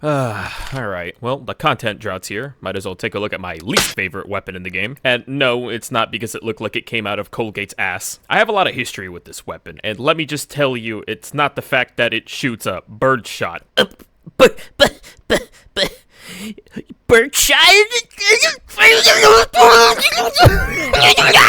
Alright, well, the content drought's here. Might as well take a look at my least favorite weapon in the game. And no, it's not because it looked like it came out of Colgate's ass. I have a lot of history with this weapon, and let me just tell you, it's not the fact that it shoots a birdshot. Birdshot?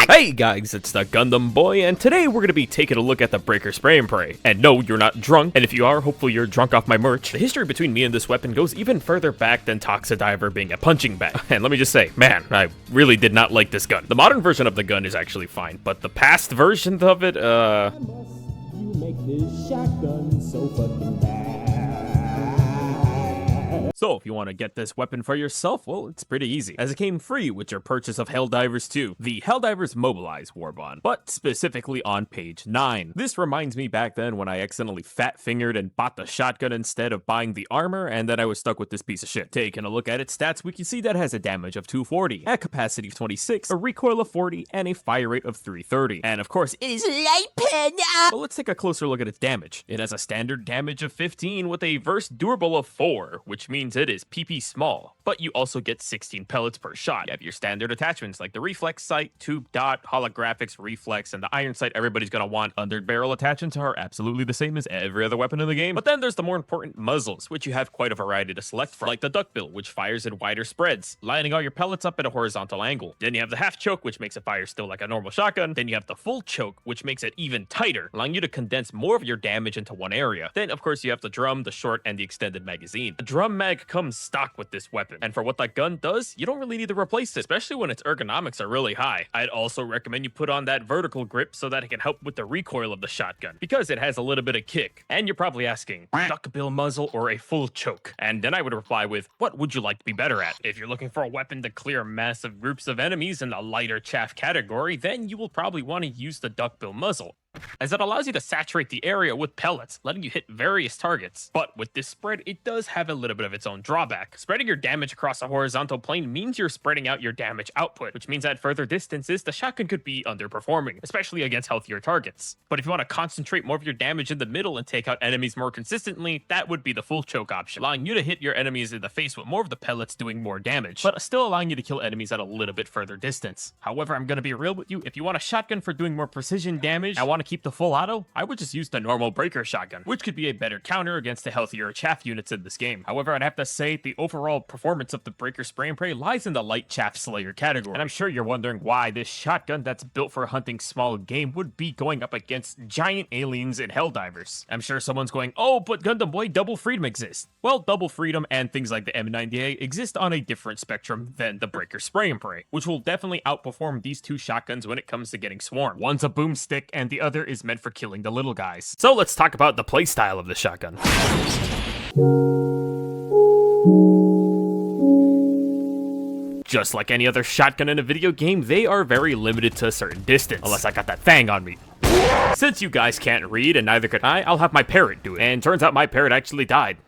Hey guys, it's the Gundam Boy, and today we're gonna be taking a look at the Breaker Spray and Pray. And no, you're not drunk, and if you are, hopefully you're drunk off my merch. The history between me and this weapon goes even further back than Toxidiver being a punching bag. And let me just say, man, I really did not like this gun. The modern version of the gun is actually fine, but the past version of it, You make this shotgun so fucking bad. So, if you want to get this weapon for yourself, well, it's pretty easy, as it came free with your purchase of Helldivers 2, the Helldivers Mobilize Warbond, but specifically on page 9. This reminds me back then when I accidentally fat-fingered and bought the shotgun instead of buying the armor, and then I was stuck with this piece of shit. Taking a look at its stats, we can see that it has a damage of 240, a capacity of 26, a recoil of 40, and a fire rate of 330. And of course, It is light pen. but let's take a closer look at its damage. It has a standard damage of 15 with a verse durable of 4, which means it is PP small, but you also get 16 pellets per shot. You have your standard attachments like the reflex sight, tube dot, holographics, reflex, and the iron sight everybody's gonna want. Under barrel attachments are absolutely the same as every other weapon in the game, but then there's the more important muzzles, which you have quite a variety to select from, like the duckbill, which fires in wider spreads, lining all your pellets up at a horizontal angle. Then you have the half choke, which makes it fire still like a normal shotgun. Then you have the full choke, which makes it even tighter, allowing you to condense more of your damage into one area. Then, of course, you have the drum, the short, and the extended magazine. The drum mag comes stock with this weapon, and for what that gun does, you don't really need to replace it, especially when its ergonomics are really high. I'd also recommend you put on that vertical grip so that it can help with the recoil of the shotgun, because it has a little bit of kick. And you're probably asking, duckbill muzzle or a full choke? And then I would reply with, what would you like to be better at? If you're looking for a weapon to clear massive groups of enemies in the lighter chaff category, then you will probably want to use the duckbill muzzle, as it allows you to saturate the area with pellets, letting you hit various targets. But with this spread, it does have a little bit of its own drawback. Spreading your damage across a horizontal plane means you're spreading out your damage output, which means at further distances, the shotgun could be underperforming, especially against healthier targets. But if you want to concentrate more of your damage in the middle and take out enemies more consistently, that would be the full choke option, allowing you to hit your enemies in the face with more of the pellets doing more damage, but still allowing you to kill enemies at a little bit further distance. However, I'm going to be real with you, if you want a shotgun for doing more precision damage, I want to keep the full auto, I would just use the normal breaker shotgun, which could be a better counter against the healthier chaff units in this game. However, I'd have to say the overall performance of the breaker spray and pray lies in the light chaff slayer category. And I'm sure you're wondering why this shotgun that's built for hunting small game would be going up against giant aliens in Helldivers. I'm sure someone's going, oh, but Gundam Boy, Double Freedom exists. Well, Double Freedom and things like the M90A exist on a different spectrum than the breaker spray and pray, which will definitely outperform these two shotguns when it comes to getting swarmed. One's a boomstick and the other is meant for killing the little guys. So let's talk about the playstyle of the shotgun. Just like any other shotgun in a video game, they are very limited to a certain distance, unless I got that thing on me. Since you guys can't read, and neither can I'll have my parrot do it. And turns out my parrot actually died.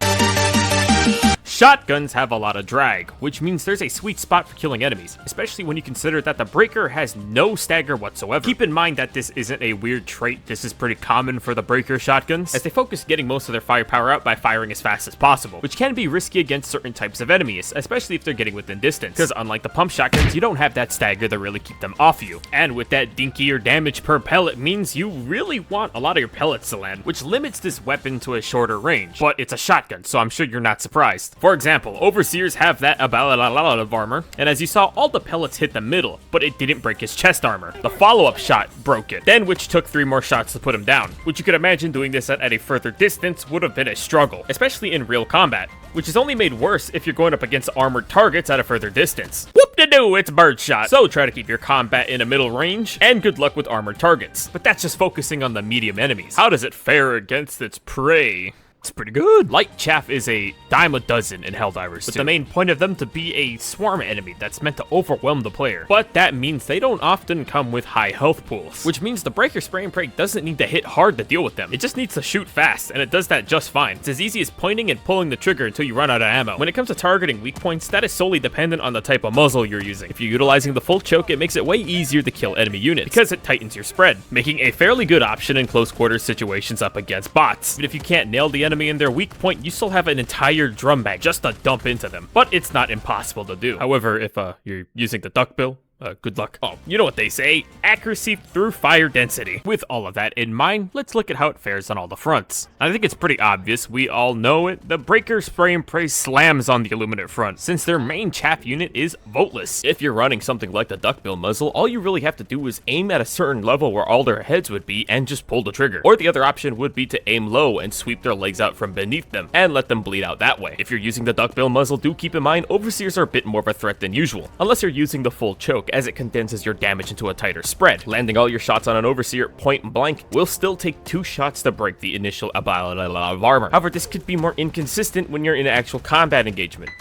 Shotguns have a lot of drag, which means there's a sweet spot for killing enemies, especially when you consider that the breaker has no stagger whatsoever. Keep in mind that this isn't a weird trait, this is pretty common for the breaker shotguns, as they focus getting most of their firepower out by firing as fast as possible, which can be risky against certain types of enemies, especially if they're getting within distance, because unlike the pump shotguns, you don't have that stagger to really keep them off you. And with that dinkier damage per pellet means you really want a lot of your pellets to land, which limits this weapon to a shorter range. But it's a shotgun, so I'm sure you're not surprised. For example, Overseers have that about of armor, and as you saw, all the pellets hit the middle, but it didn't break his chest armor. The follow-up shot broke it, then which took 3 more shots to put him down, which you could imagine doing this at a further distance would have been a struggle, especially in real combat, which is only made worse if you're going up against armored targets at a further distance. Whoop-de-doo, it's birdshot. So try to keep your combat in a middle range, and good luck with armored targets. But that's just focusing on the medium enemies. How does it fare against its prey? It's pretty good. Light chaff is a dime a dozen in Helldivers, with the main point of them to be a swarm enemy that's meant to overwhelm the player. But that means they don't often come with high health pools, which means the breaker spray and pray doesn't need to hit hard to deal with them. It just needs to shoot fast, and it does that just fine. It's as easy as pointing and pulling the trigger until you run out of ammo. When it comes to targeting weak points, that is solely dependent on the type of muzzle you're using. If you're utilizing the full choke, it makes it way easier to kill enemy units, because it tightens your spread, making a fairly good option in close quarters situations up against bots. But if you can't nail the enemy in their weak point, you still have an entire drum bag just to dump into them. But it's not impossible to do. However, if you're using the duckbill, good luck. Oh, you know what they say, accuracy through fire density. With all of that in mind, let's look at how it fares on all the fronts. I think it's pretty obvious, we all know it, the Breaker Spray and Pray slams on the Illuminate front, since their main chaff unit is voteless. If you're running something like the duckbill muzzle, all you really have to do is aim at a certain level where all their heads would be and just pull the trigger. Or the other option would be to aim low and sweep their legs out from beneath them, and let them bleed out that way. If you're using the duckbill muzzle, do keep in mind, overseers are a bit more of a threat than usual, unless you're using the full choke, as it condenses your damage into a tighter spread. Landing all your shots on an overseer point blank will still take 2 shots to break the initial of armor. However, this could be more inconsistent when you're in an actual combat engagement.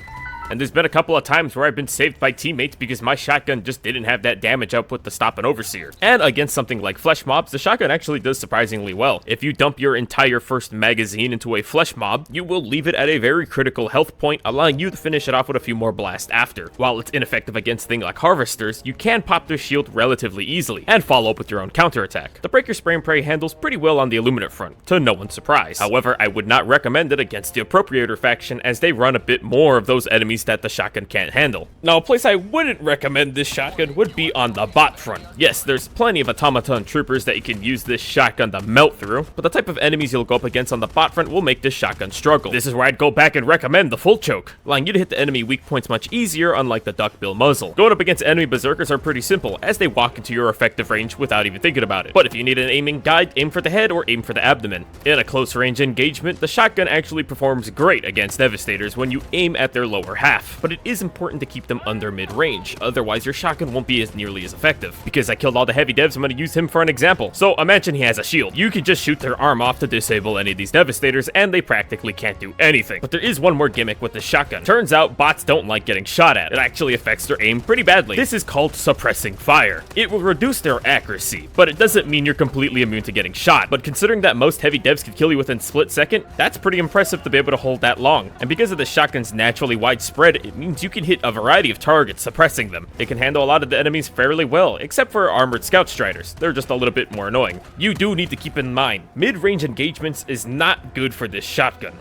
And there's been a couple of times where I've been saved by teammates because my shotgun just didn't have that damage output to stop an overseer. And against something like flesh mobs, the shotgun actually does surprisingly well. If you dump your entire first magazine into a flesh mob, you will leave it at a very critical health point, allowing you to finish it off with a few more blasts after. While it's ineffective against things like harvesters, you can pop their shield relatively easily, and follow up with your own counterattack. The Breaker Spray and Pray handles pretty well on the Illuminate front, to no one's surprise. However, I would not recommend it against the Appropriator faction, as they run a bit more of those enemies that the shotgun can't handle. Now, a place I wouldn't recommend this shotgun would be on the bot front. Yes, there's plenty of automaton troopers that you can use this shotgun to melt through, but the type of enemies you'll go up against on the bot front will make this shotgun struggle. This is where I'd go back and recommend the full choke, allowing you to hit the enemy weak points much easier, unlike the duckbill muzzle. Going up against enemy berserkers are pretty simple, as they walk into your effective range without even thinking about it. But if you need an aiming guide, aim for the head or aim for the abdomen. In a close range engagement, the shotgun actually performs great against devastators when you aim at their lower half, but it is important to keep them under mid-range, otherwise your shotgun won't be as nearly as effective. Because I killed all the heavy devs, I'm going to use him for an example. So imagine he has a shield. You can just shoot their arm off to disable any of these devastators, and they practically can't do anything. But there is one more gimmick with the shotgun. Turns out bots don't like getting shot at. It actually affects their aim pretty badly. This is called suppressing fire. It will reduce their accuracy, but it doesn't mean you're completely immune to getting shot. But considering that most heavy devs can kill you within split second, that's pretty impressive to be able to hold that long. And because of the shotgun's naturally wide spread, it means you can hit a variety of targets, suppressing them. It can handle a lot of the enemies fairly well, except for armored scout striders. They're just a little bit more annoying. You do need to keep in mind, mid-range engagements is not good for this shotgun.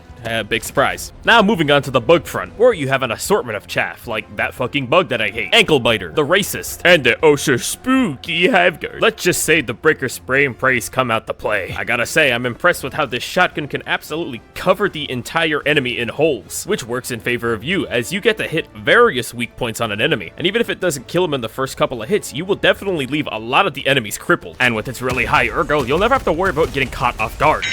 Big surprise. Now moving on to the bug front, where you have an assortment of chaff, like that fucking bug that I hate, Ankle Biter, the Racist, and the oh so spooky Havgard. Let's just say the Breaker Spray and Praise come out to play. I gotta say, I'm impressed with how this shotgun can absolutely cover the entire enemy in holes, which works in favor of you, as you get to hit various weak points on an enemy. And even if it doesn't kill him in the first couple of hits, you will definitely leave a lot of the enemies crippled. And with its really high ergo, you'll never have to worry about getting caught off guard.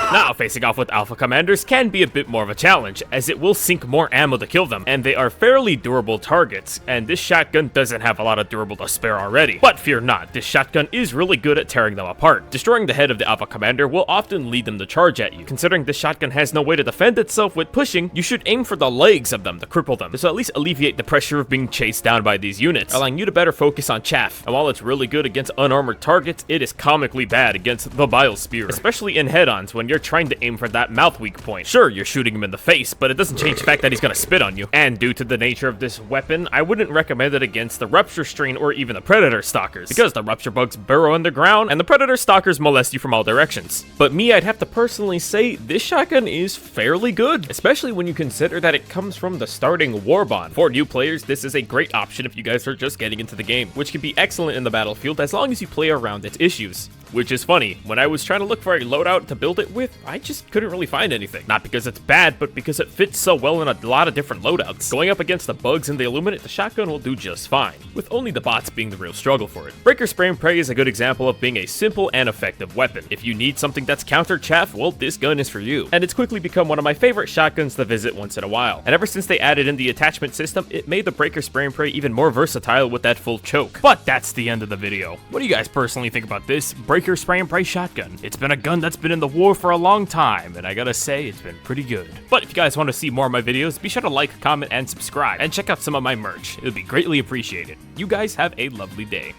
Now, facing off with Alpha Commanders can be a bit more of a challenge, as it will sink more ammo to kill them, and they are fairly durable targets, and this shotgun doesn't have a lot of durable to spare already. But fear not, this shotgun is really good at tearing them apart. Destroying the head of the Alpha Commander will often lead them to charge at you. Considering this shotgun has no way to defend itself with pushing, you should aim for the legs of them to cripple them. This will at least alleviate the pressure of being chased down by these units, allowing you to better focus on chaff. And while it's really good against unarmored targets, it is comically bad against the Bile Spear, especially in head-ons when you're trying to aim for that mouth weak point. Sure, you're shooting him in the face, but it doesn't change the fact that he's gonna spit on you. And due to the nature of this weapon, I wouldn't recommend it against the Rupture Strain or even the Predator Stalkers, because the Rupture Bugs burrow underground and the Predator Stalkers molest you from all directions. But me, I'd have to personally say this shotgun is fairly good, especially when you consider that it comes from the starting Warbond. For new players, this is a great option if you guys are just getting into the game, which can be excellent in the battlefield as long as you play around its issues. Which is funny, when I was trying to look for a loadout to build it with, I just couldn't really find anything. Not because it's bad, but because it fits so well in a lot of different loadouts. Going up against the bugs and the Illuminate, the shotgun will do just fine, with only the bots being the real struggle for it. Breaker Spray and Pray is a good example of being a simple and effective weapon. If you need something that's counter chaff, well, this gun is for you. And it's quickly become one of my favorite shotguns to visit once in a while. And ever since they added in the attachment system, it made the Breaker Spray and Pray even more versatile with that full choke. But that's the end of the video. What do you guys personally think about this Breaker Spray and Pray shotgun? It's been a gun that's been in the war for a long time, and I gotta say, it's been pretty good. But if you guys want to see more of my videos, be sure to like, comment, and subscribe, and check out some of my merch. It would be greatly appreciated. You guys have a lovely day.